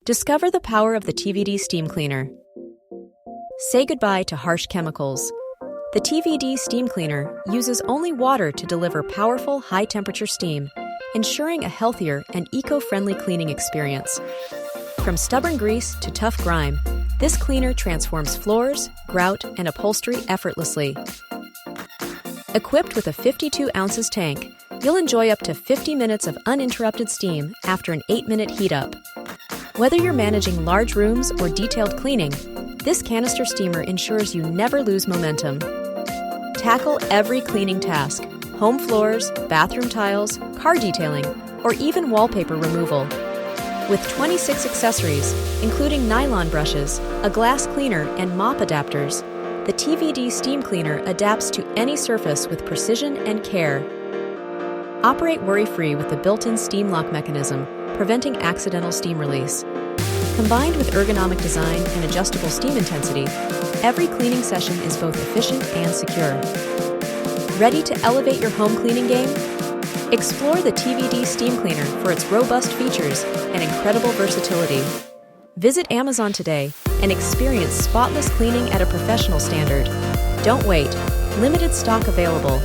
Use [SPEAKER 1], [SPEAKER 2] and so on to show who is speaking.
[SPEAKER 1] Discover the power of the TVD steam cleaner. Say goodbye to harsh chemicals. The TVD steam cleaner uses only water to deliver powerful, high-temperature steam, ensuring a healthier and eco-friendly cleaning experience. From stubborn grease to tough grime, this cleaner transforms floors, grout, and upholstery effortlessly. Equipped with a 52 ounces tank, you'll enjoy up to 50 minutes of uninterrupted steam after an 8-minute heat-up. Whether you're managing large rooms or detailed cleaning, this canister steamer ensures you never lose momentum. Tackle every cleaning task: home floors, bathroom tiles, car detailing, or even wallpaper removal. With 26 accessories, including nylon brushes, a glass cleaner, and mop adapters, the TVD steam cleaner adapts to any surface with precision and care. Operate worry-free with the built-in steam lock mechanism, preventing accidental steam release. Combined with ergonomic design and adjustable steam intensity, every cleaning session is both efficient and secure. Ready to elevate your home cleaning game? Explore the TVD steam cleaner for its robust features and incredible versatility. Visit Amazon today and experience spotless cleaning at a professional standard. Don't wait. Limited stock available.